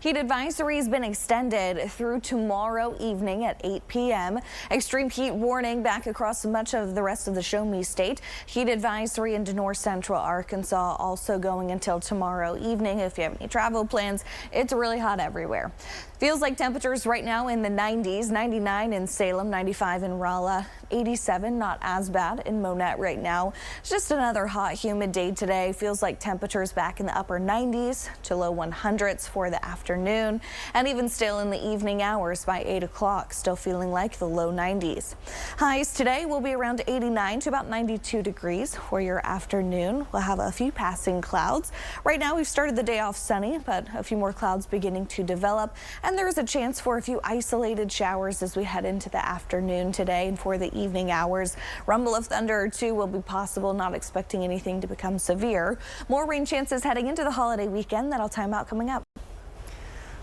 Heat advisory has been extended through tomorrow evening at 8 p.m. Extreme heat warning back across much of the rest of the Show Me state. Heat advisory into north central Arkansas also going until tomorrow evening. If you have any travel plans, it's really hot everywhere. Feels like temperatures right now in the 90s, 99 in Salem, 95 in Rolla, 87, not as bad in Monette right now. It's just another hot, humid day today. Feels like temperatures back in the upper 90s to low 100s for the afternoon, and even still in the evening hours by 8 o'clock, still feeling like the low 90s. Highs today will be around 89 to about 92 degrees for your afternoon. We'll have a few passing clouds. Right now we've started the day off sunny, but a few more clouds beginning to develop. And there's a chance for a few isolated showers as we head into the afternoon today and for the evening hours. Rumble of thunder or two will be possible, not expecting anything to become severe. More rain chances heading into the holiday weekend. That'll time out coming up.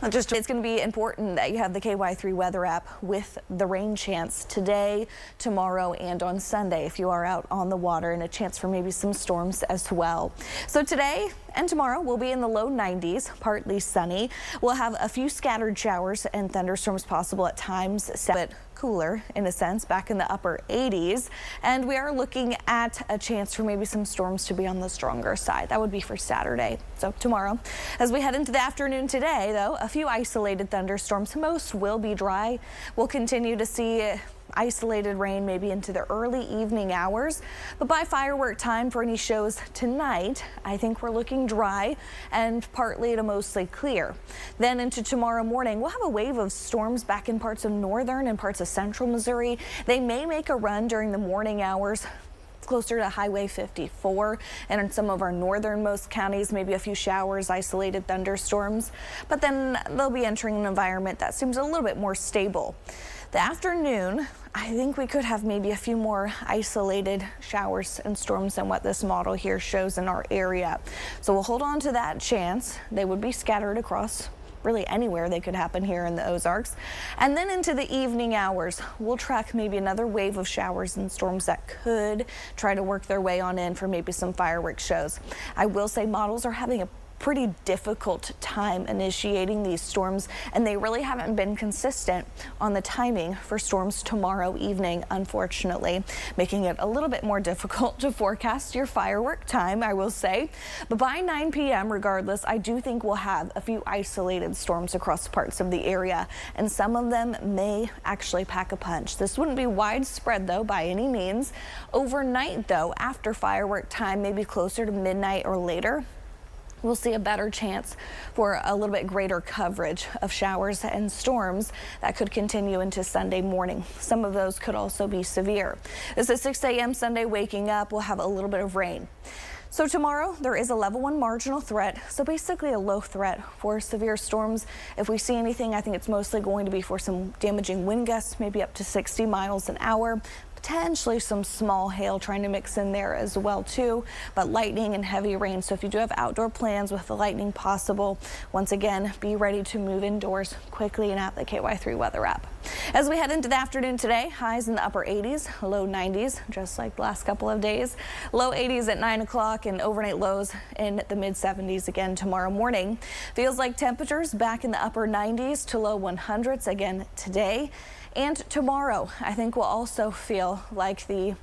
It's going to be important that you have the KY3 weather app with the rain chance today, tomorrow, and on Sunday if you are out on the water, and a chance for maybe some storms as well. So today and tomorrow we'll be in the low 90s, partly sunny. We'll have a few scattered showers and thunderstorms possible at times, a bit cooler in a sense, back in the upper 80s. And we are looking at a chance for maybe some storms to be on the stronger side. That would be for Saturday. So tomorrow, as we head into the afternoon today, though, a few isolated thunderstorms. Most will be dry. We'll continue to see isolated rain maybe into the early evening hours, but by firework time for any shows tonight, I think we're looking dry and partly to mostly clear. Then into tomorrow morning, we'll have a wave of storms back in parts of northern and parts of central Missouri. They may make a run during the morning hours closer to Highway 54 and in some of our northernmost counties, maybe a few showers, isolated thunderstorms, but then they'll be entering an environment that seems a little bit more stable. The afternoon, I think we could have maybe a few more isolated showers and storms than what this model here shows in our area. So we'll hold on to that chance. They would be scattered across really anywhere they could happen here in the Ozarks. And then into the evening hours, we'll track maybe another wave of showers and storms that could try to work their way on in for maybe some fireworks shows. I will say models are having a pretty difficult time initiating these storms, and they really haven't been consistent on the timing for storms tomorrow evening, unfortunately, making it a little bit more difficult to forecast your firework time, I will say. But by 9 p.m. regardless, I do think we'll have a few isolated storms across parts of the area, and some of them may actually pack a punch. This wouldn't be widespread though by any means. Overnight though, after firework time, maybe closer to midnight or later, we'll see a better chance for a little bit greater coverage of showers and storms that could continue into Sunday morning. Some of those could also be severe. This is 6 a.m. Sunday, waking up, we'll have a little bit of rain. So tomorrow there is a level 1 marginal threat, so basically a low threat for severe storms. If we see anything, I think it's mostly going to be for some damaging wind gusts, maybe up to 60 miles an hour. Potentially some small hail trying to mix in there as well too, but lightning and heavy rain. So if you do have outdoor plans with the lightning possible, once again, be ready to move indoors quickly and at the KY3 weather app. As we head into the afternoon today, highs in the upper 80s, low 90s, just like the last couple of days. Low 80s at 9 o'clock and overnight lows in the mid 70s again tomorrow morning. Feels like temperatures back in the upper 90s to low 100s again today. And tomorrow, I think we'll also feel like the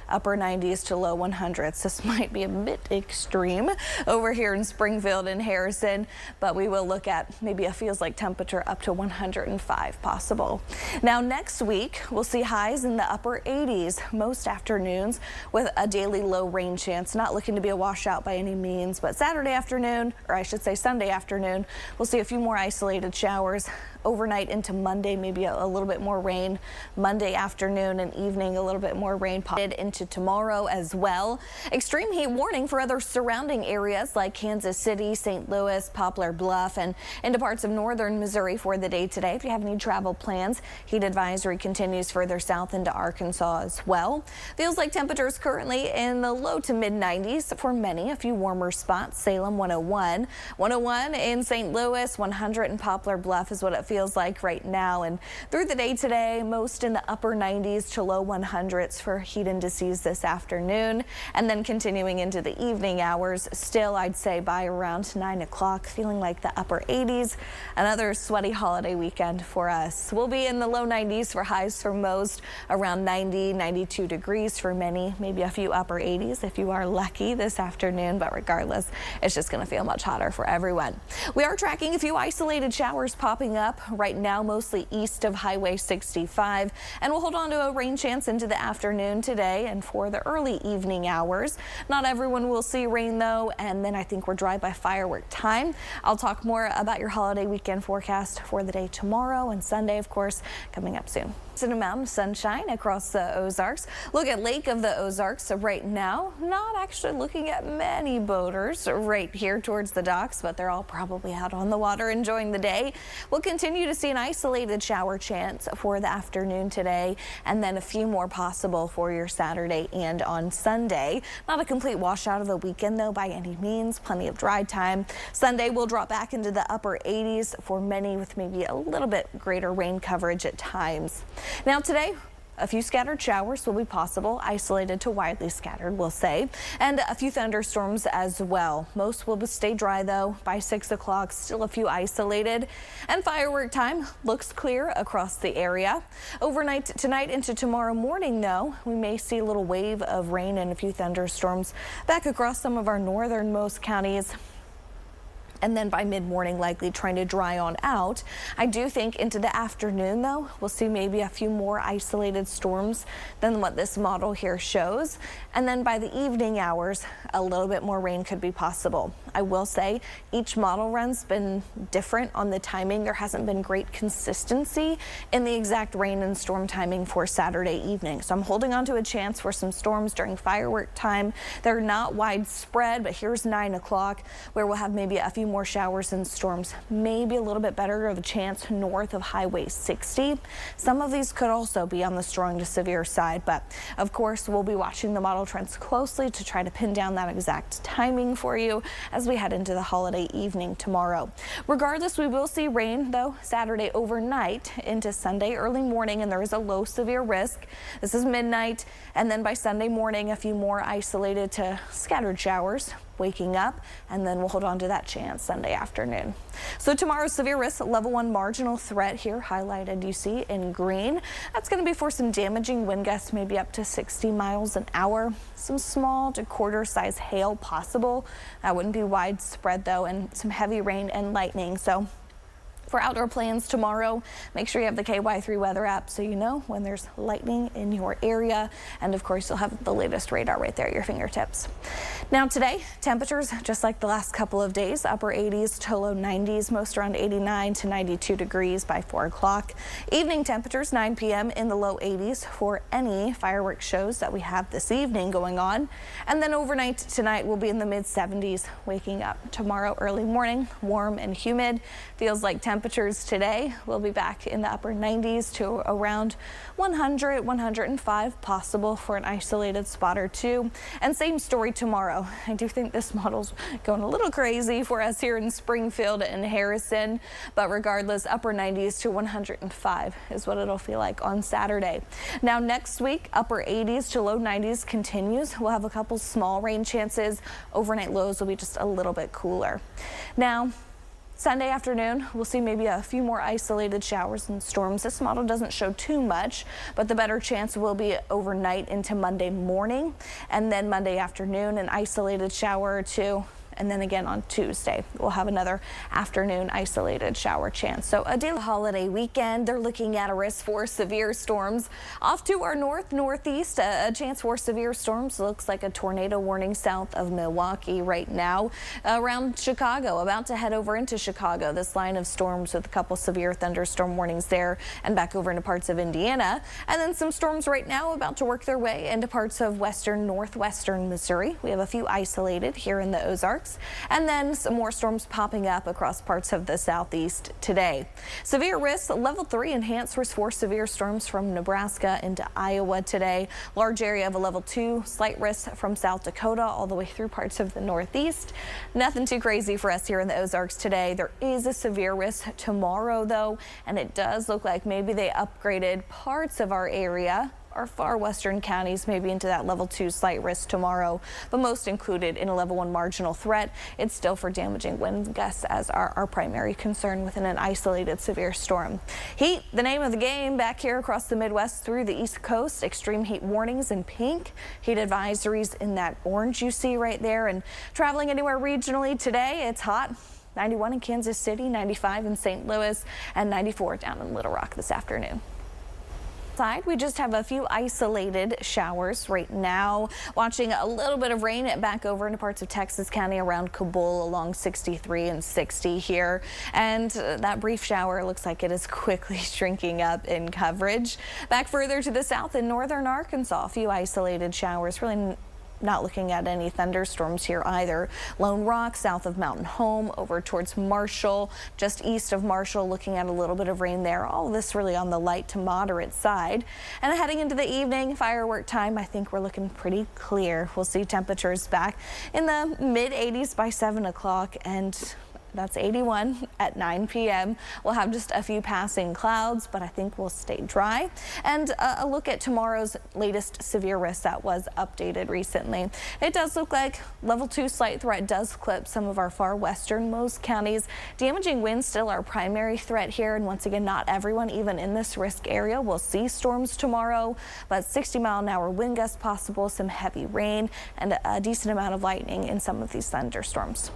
upper 90s to low 100s. This might be a bit extreme over here in Springfield and Harrison, but we will look at maybe a feels like temperature up to 105 possible. Now next week, we'll see highs in the upper 80s most afternoons with a daily low rain chance. Not looking to be a washout by any means, but Saturday afternoon, or I should say Sunday afternoon, we'll see a few more isolated showers. Overnight into Monday, maybe a little bit more rain. Monday afternoon and evening, a little bit more rain into tomorrow as well. Extreme heat warning for other surrounding areas like Kansas City, St. Louis, Poplar Bluff, and into parts of northern Missouri for the day today. If you have any travel plans, heat advisory continues further south into Arkansas as well. Feels like temperatures currently in the low to mid 90s for many. A few warmer spots. Salem 101, 101 in St. Louis, 100 in Poplar Bluff is what it feels feels like right now. And through the day today, most in the upper 90s to low 100s for heat indices this afternoon. And then continuing into the evening hours, still I'd say by around 9 o'clock, feeling like the upper 80s. Another sweaty holiday weekend for us. We'll be in the low 90s for highs for most, around 90, 92 degrees for many, maybe a few upper 80s if you are lucky this afternoon. But regardless, it's just going to feel much hotter for everyone. We are tracking a few isolated showers popping up right now, mostly east of Highway 65, and we'll hold on to a rain chance into the afternoon today and for the early evening hours. Not everyone will see rain though, and then I think we're dry by firework time. I'll talk more about your holiday weekend forecast for the day tomorrow and Sunday, of course, coming up soon. An amount of sunshine across the Ozarks. Look at Lake of the Ozarks right now. Not actually looking at many boaters right here towards the docks, but they're all probably out on the water enjoying the day. We'll continue to see an isolated shower chance for the afternoon today, and then a few more possible for your Saturday and on Sunday. Not a complete washout of the weekend though by any means. Plenty of dry time. Sunday will drop back into the upper 80s for many, with maybe a little bit greater rain coverage at times. Now today, a few scattered showers will be possible, isolated to widely scattered, we'll say, and a few thunderstorms as well. Most will stay dry though by 6 o'clock, still a few isolated, and firework time looks clear across the area. Overnight tonight into tomorrow morning though, we may see a little wave of rain and a few thunderstorms back across some of our northernmost counties. And then by mid-morning, likely trying to dry on out. I do think into the afternoon, though, we'll see maybe a few more isolated storms than what this model here shows. And then by the evening hours, a little bit more rain could be possible. I will say each model run's been different on the timing. There hasn't been great consistency in the exact rain and storm timing for Saturday evening. So I'm holding on to a chance for some storms during firework time. They're not widespread, but here's 9 o'clock where we'll have maybe a few more showers and storms, maybe a little bit better of a chance north of Highway 60. Some of these could also be on the strong to severe side, but of course we'll be watching the model trends closely to try to pin down that exact timing for you as we head into the holiday evening tomorrow. Regardless, we will see rain though Saturday overnight into Sunday early morning, and there is a low severe risk. This is midnight, and then by Sunday morning a few more isolated to scattered showers waking up, and then we'll hold on to that chance Sunday afternoon. So tomorrow's severe risk level 1 marginal threat here highlighted, you see in green. That's going to be for some damaging wind gusts, maybe up to 60 miles an hour. Some small to quarter size hail possible. That wouldn't be widespread though, and some heavy rain and lightning. So for outdoor plans tomorrow, make sure you have the KY3 weather app so you know when there's lightning in your area. And of course, you'll have the latest radar right there at your fingertips. Now today, temperatures just like the last couple of days, upper 80s to low 90s, most around 89 to 92 degrees by 4 o'clock. Evening temperatures 9 p.m. in the low 80s for any fireworks shows that we have this evening going on. And then overnight tonight will be in the mid 70s, waking up tomorrow early morning, warm and humid. Feels like temperatures today will be back in the upper 90s to around 100, 105 possible for an isolated spot or two. And same story tomorrow. I do think this model's going a little crazy for us here in Springfield and Harrison, but regardless, upper 90s to 105 is what it'll feel like on Saturday. Now next week, upper 80s to low 90s continues. We'll have a couple small rain chances. Overnight lows will be just a little bit cooler. Now, Sunday afternoon, we'll see maybe a few more isolated showers and storms. This model doesn't show too much, but the better chance will be overnight into Monday morning, and then Monday afternoon, an isolated shower or two. And then again on Tuesday, we'll have another afternoon isolated shower chance. So a daily holiday weekend, they're looking at a risk for severe storms. Off to our northeast, a chance for severe storms. Looks like a tornado warning south of Milwaukee right now. Around Chicago, about to head over into Chicago. This line of storms with a couple severe thunderstorm warnings there and back over into parts of Indiana. And then some storms right now about to work their way into parts of western northwestern Missouri. We have a few isolated here in the Ozarks. Ozarks. And then some more storms popping up across parts of the southeast today. Severe risk level 3 enhanced risk for severe storms from Nebraska into Iowa today. Large area of a level 2, slight risk from South Dakota all the way through parts of the northeast. Nothing too crazy for us here in the Ozarks today. There is a severe risk tomorrow though, and it does look like maybe they upgraded parts of our area. Our far western counties maybe into that level 2 slight risk tomorrow, but most included in a level 1 marginal threat. It's still for damaging wind gusts as our primary concern within an isolated severe storm. Heat, the name of the game back here across the Midwest through the East Coast. Extreme heat warnings in pink, heat advisories in that orange you see right there. And traveling anywhere regionally today, it's hot. 91 in Kansas City, 95 in St. Louis, and 94 down in Little Rock this afternoon. We just have a few isolated showers right now. Watching a little bit of rain back over into parts of Texas County around Kabul along 63 and 60 here. And that brief shower looks like it is quickly shrinking up in coverage. Back further to the south in northern Arkansas, a few isolated showers. Really not looking at any thunderstorms here either. Lone Rock south of Mountain Home over towards Marshall, just east of Marshall, looking at a little bit of rain there. All of this really on the light to moderate side. And heading into the evening, firework time, I think we're looking pretty clear. We'll see temperatures back in the mid 80s by 7 o'clock, and that's 81 at 9 p.m. We'll have just a few passing clouds, but I think we'll stay dry. And a look at tomorrow's latest severe risk that was updated recently. It does look like level 2 slight threat does clip some of our far westernmost counties. Damaging winds still our primary threat here. And once again, not everyone, even in this risk area, will see storms tomorrow, but 60-mile-an-hour wind gusts possible, some heavy rain, and a decent amount of lightning in some of these thunderstorms.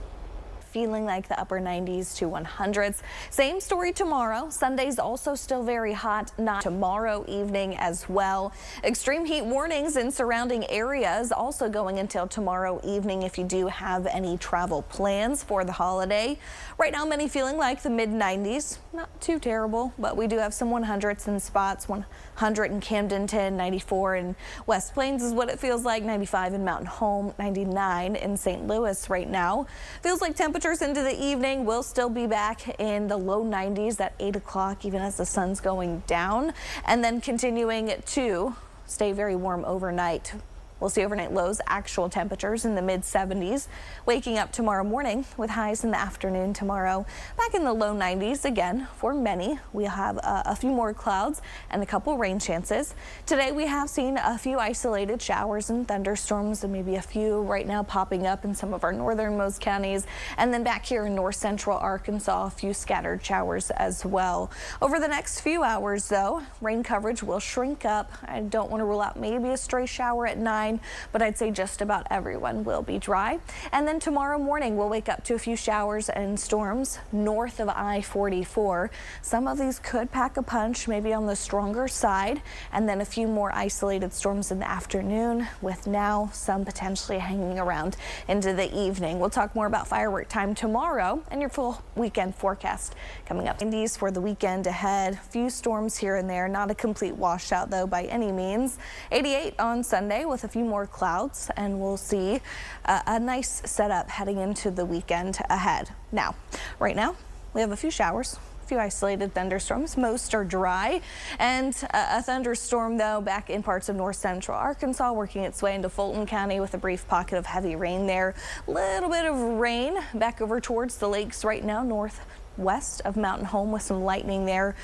Feeling like the upper 90s to 100s. Same story tomorrow. Sunday's also still very hot, not tomorrow evening as well. Extreme heat warnings in surrounding areas also going until tomorrow evening if you do have any travel plans for the holiday. Right now, many feeling like the mid 90s. Not too terrible, but we do have some 100s in spots. 100 in Camdenton, 94 in West Plains is what it feels like, 95 in Mountain Home, 99 in St. Louis right now. Feels like temperatures into the evening will still be back in the low 90s at 8 o'clock, even as the sun's going down, and then continuing to stay very warm overnight. We'll see overnight lows, actual temperatures in the mid 70s. Waking up tomorrow morning with highs in the afternoon tomorrow back in the low 90s again for many. We'll have a few more clouds and a couple rain chances. Today we have seen a few isolated showers and thunderstorms, and maybe a few right now popping up in some of our northernmost counties. And then back here in north central Arkansas, a few scattered showers as well. Over the next few hours though, rain coverage will shrink up. I don't want to rule out maybe a stray shower at 9. But I'd say just about everyone will be dry. And then tomorrow morning we'll wake up to a few showers and storms north of I-44. Some of these could pack a punch, maybe on the stronger side, and then a few more isolated storms in the afternoon, with now some potentially hanging around into the evening. We'll talk more about firework time tomorrow and your full weekend forecast coming up. 90s for the weekend ahead. Few storms here and there, not a complete washout though by any means. 88 on Sunday with a few more clouds, and we'll see a nice setup heading into the weekend ahead. Now, right now, we have a few showers. A few isolated thunderstorms. Most are dry, and a thunderstorm though back in parts of north central Arkansas, working its way into Fulton County with a brief pocket of heavy rain there. Little bit of rain back over towards the lakes right now, northwest of Mountain Home, with some lightning there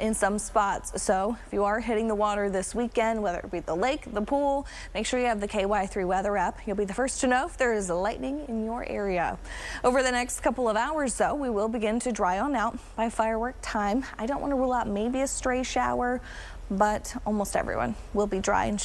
in some spots. So if you are hitting the water this weekend, whether it be the lake, the pool, make sure you have the KY3 weather app. You'll be the first to know if there is lightning in your area. Over the next couple of hours though, we will begin to dry on out by firework time. I don't want to rule out maybe a stray shower, but almost everyone will be dry, and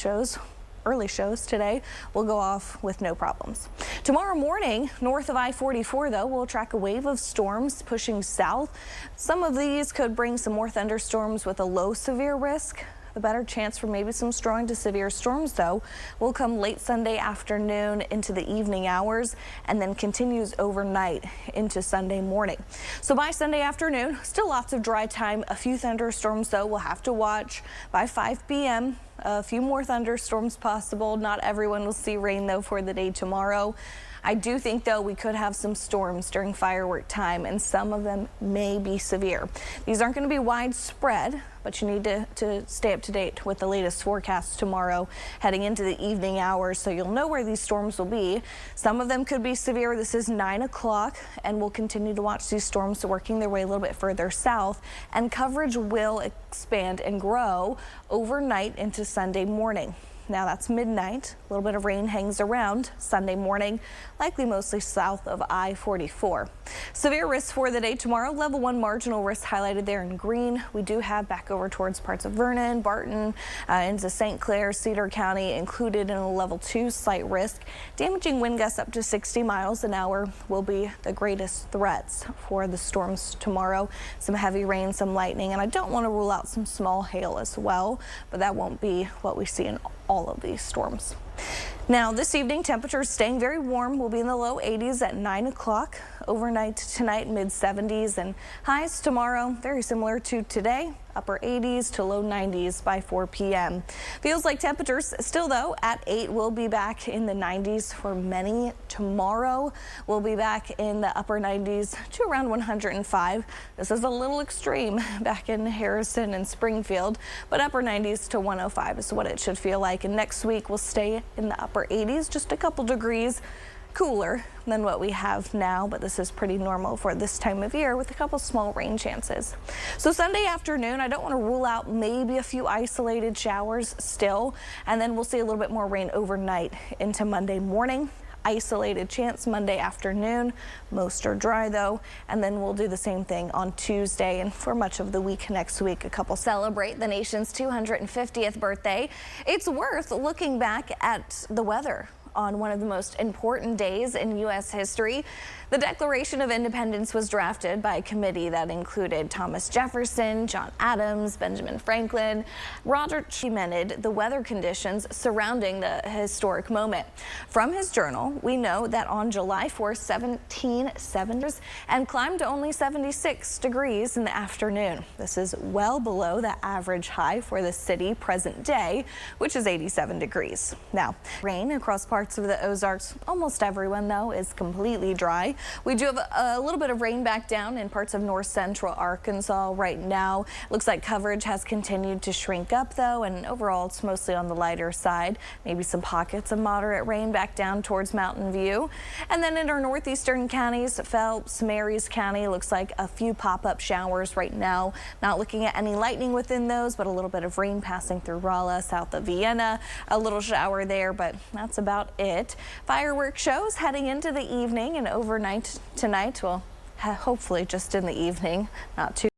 early shows today will go off with no problems. Tomorrow morning, north of I-44 though, we'll track a wave of storms pushing south. Some of these could bring some more thunderstorms with a low severe risk. The better chance for maybe some strong to severe storms though will come late Sunday afternoon into the evening hours, and then continues overnight into Sunday morning. So by Sunday afternoon, still lots of dry time. A few thunderstorms though we'll have to watch by 5 p.m. A few more thunderstorms possible. Not everyone will see rain though for the day tomorrow. I do think, though, we could have some storms during firework time, and some of them may be severe. These aren't going to be widespread, but you need to stay up to date with the latest forecast tomorrow heading into the evening hours, so you'll know where these storms will be. Some of them could be severe. This is 9 o'clock, and we'll continue to watch these storms working their way a little bit further south, and coverage will expand and grow overnight into Sunday morning. Now that's midnight. A little bit of rain hangs around Sunday morning, likely mostly south of I-44. Severe risks for the day tomorrow. Level 1 marginal risk highlighted there in green. We do have back over towards parts of Vernon, Barton, into St. Clair, Cedar County included in a level 2 slight risk. Damaging wind gusts up to 60 miles an hour will be the greatest threats for the storms tomorrow. Some heavy rain, some lightning, and I don't want to rule out some small hail as well, but that won't be what we see in all of these storms. Now this evening, temperatures staying very warm. We'll be in the low 80s at 9 o'clock. Overnight tonight, mid 70s, and highs tomorrow very similar to today, upper 80s to low 90s by 4 p.m. Feels like temperatures still, though, at 8 will be back in the 90s for many. Tomorrow we'll be back in the upper 90s to around 105. This is a little extreme back in Harrison and Springfield, but upper 90s to 105 is what it should feel like. And next week we'll stay in the upper 80s, just a couple degrees cooler than what we have now, but this is pretty normal for this time of year with a couple small rain chances. So Sunday afternoon, I don't want to rule out maybe a few isolated showers still, and then we'll see a little bit more rain overnight into Monday morning. Isolated chance Monday afternoon. Most are dry, though, and then we'll do the same thing on Tuesday and for much of the week next week. A couple celebrate the nation's 250th birthday. It's worth looking back at the weather on one of the most important days in U.S. history. The Declaration of Independence was drafted by a committee that included Thomas Jefferson, John Adams, Benjamin Franklin. Roger documented the weather conditions surrounding the historic moment. From his journal, we know that on July 4, 1770, and climbed to only 76 degrees in the afternoon. This is well below the average high for the city present day, which is 87 degrees. Now, rain across parts of the Ozarks. Almost everyone, though, is completely dry. We do have a little bit of rain back down in parts of north central Arkansas right now. Looks like coverage has continued to shrink up, though, and overall it's mostly on the lighter side. Maybe some pockets of moderate rain back down towards Mountain View. And then in our northeastern counties, Phelps, Marys County, looks like a few pop-up showers right now. Not looking at any lightning within those, but a little bit of rain passing through Rolla, south of Vienna. A little shower there, but that's about it. Fireworks shows heading into the evening and overnight tonight. Well, hopefully just in the evening, not too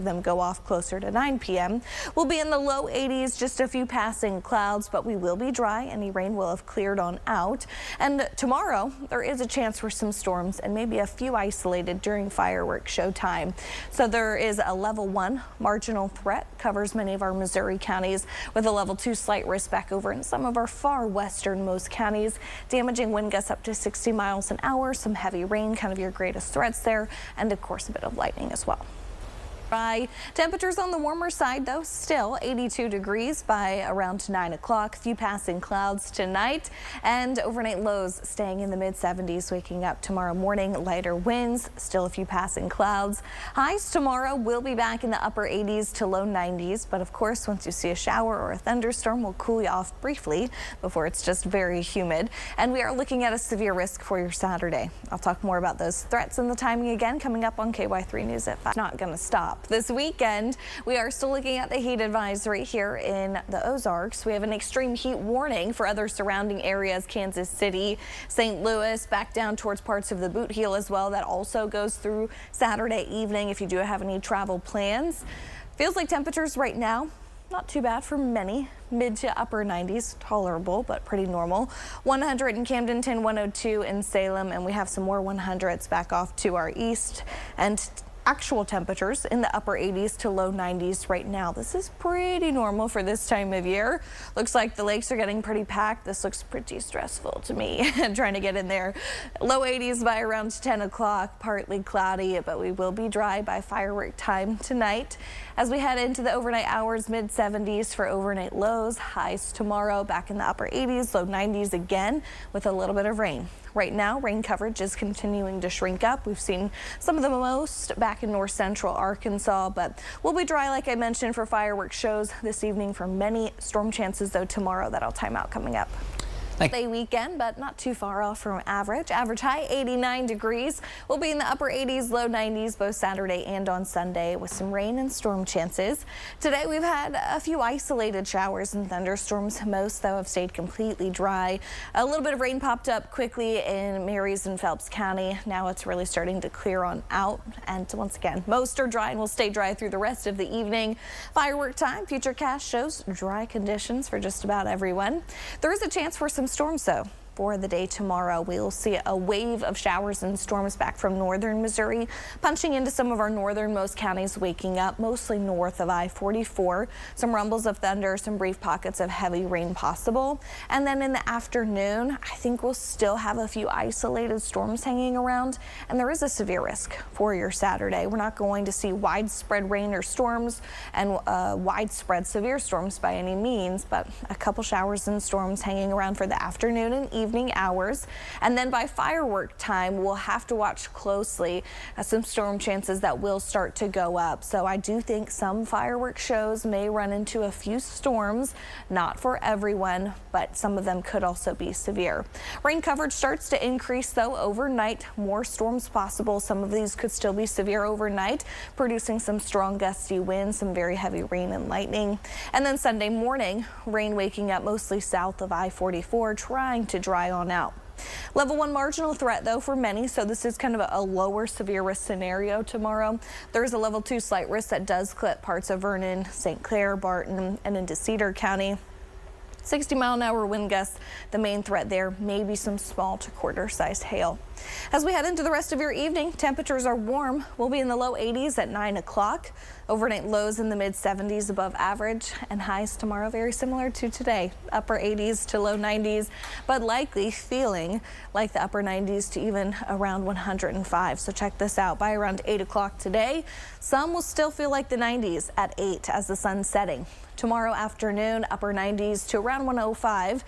them go off closer to 9 p.m. We'll be in the low 80s, just a few passing clouds, but we will be dry. Any rain will have cleared on out. And tomorrow, there is a chance for some storms and maybe a few isolated during fireworks show time. So there is a level 1 marginal threat, covers many of our Missouri counties, with a level 2 slight risk back over in some of our far westernmost counties. Damaging wind gusts up to 60 miles an hour, some heavy rain, kind of your greatest threats there, and of course a bit of lightning as well. Temperatures on the warmer side, though, still 82 degrees by around 9 o'clock. Few passing clouds tonight, and overnight lows staying in the mid 70s. Waking up tomorrow morning, lighter winds, still a few passing clouds. Highs tomorrow will be back in the upper 80s to low 90s, but of course once you see a shower or a thunderstorm, will cool you off briefly before it's just very humid. And we are looking at a severe risk for your Saturday. I'll talk more about those threats and the timing again coming up on KY3 News at 5. Not going to stop. This weekend, we are still looking at the heat advisory here in the Ozarks. We have an extreme heat warning for other surrounding areas, Kansas City, St. Louis, back down towards parts of the Boot Heel as well. That also goes through Saturday evening if you do have any travel plans. Feels like temperatures right now, not too bad for many. Mid to upper 90s, tolerable, but pretty normal. 100 in Camdenton, 102 in Salem, and we have some more 100s back off to our east. And actual temperatures in the upper 80s to low 90s right now. This is pretty normal for this time of year. Looks like the lakes are getting pretty packed. This looks pretty stressful to me trying to get in there. Low 80s by around 10 o'clock, partly cloudy, but we will be dry by firework time tonight. As we head into the overnight hours, mid 70s for overnight lows, highs tomorrow back in the upper 80s, low 90s again with a little bit of rain. Right now, rain coverage is continuing to shrink up. We've seen some of the most back in north central Arkansas, but we'll be dry, like I mentioned, for fireworks shows this evening. For many storm chances, though, tomorrow. That'll time out coming up. A weekend, but not too far off from average. Average high 89 degrees. We'll be in the upper 80s, low 90s both Saturday and on Sunday with some rain and storm chances. Today we've had a few isolated showers and thunderstorms. Most, though, have stayed completely dry. A little bit of rain popped up quickly in Marys and Phelps County. Now it's really starting to clear on out. And once again, most are dry and will stay dry through the rest of the evening. Firework time. Futurecast shows dry conditions for just about everyone. There is a chance for some storms, though. For the day tomorrow, we will see a wave of showers and storms back from northern Missouri, punching into some of our northernmost counties, waking up mostly north of I-44. Some rumbles of thunder, some brief pockets of heavy rain possible. And then in the afternoon, I think we'll still have a few isolated storms hanging around, and there is a severe risk for your Saturday. We're not going to see widespread rain or storms and widespread severe storms by any means, but a couple showers and storms hanging around for the afternoon and evening hours. And then by firework time, we'll have to watch closely some storm chances that will start to go up. So I do think some firework shows may run into a few storms, not for everyone, but some of them could also be severe. Rain coverage starts to increase, though, overnight. More storms possible. Some of these could still be severe overnight, producing some strong gusty winds, some very heavy rain and lightning. And then Sunday morning, rain waking up mostly south of I-44, trying to dry on out. Level 1 marginal threat, though, for many, so this is kind of a lower severe risk scenario tomorrow. There is a level 2 slight risk that does clip parts of Vernon, St. Clair, Barton, and into Cedar County. 60-mile-an-hour wind gusts. The main threat there may be some small to quarter-sized hail. As we head into the rest of your evening, temperatures are warm. We'll be in the low 80s at 9 o'clock. Overnight lows in the mid-70s above average, and highs tomorrow very similar to today. Upper 80s to low 90s, but likely feeling like the upper 90s to even around 105. So check this out. By around 8 o'clock today, some will still feel like the 90s at 8 as the sun's setting. Tomorrow afternoon, upper 90s to around 105.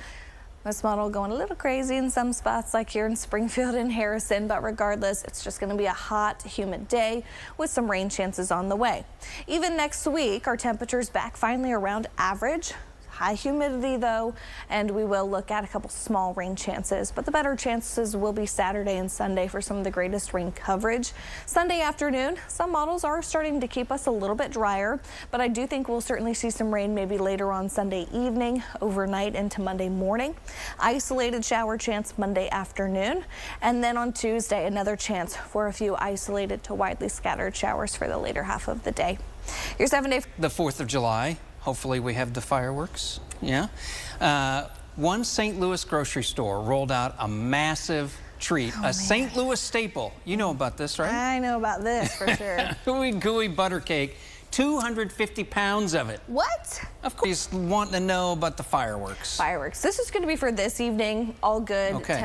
This model going a little crazy in some spots like here in Springfield and Harrison, but regardless, it's just going to be a hot, humid day with some rain chances on the way. Even next week, our temperatures back finally around average. High humidity, though, and we will look at a couple small rain chances, but the better chances will be Saturday and Sunday for some of the greatest rain coverage. Sunday afternoon, some models are starting to keep us a little bit drier, but I do think we'll certainly see some rain maybe later on Sunday evening, overnight into Monday morning. Isolated shower chance Monday afternoon, and then on Tuesday, another chance for a few isolated to widely scattered showers for the later half of the day. Your 7-day. The 4th of July. Hopefully we have the fireworks. Yeah. One St. Louis grocery store rolled out a massive treat, a St. Louis staple. You know about this, right? I know about this for sure. Gooey butter cake. 250 pounds of it. What? Of course, he's wanting to know about the fireworks. Fireworks. This is going to be for this evening. All good. Okay.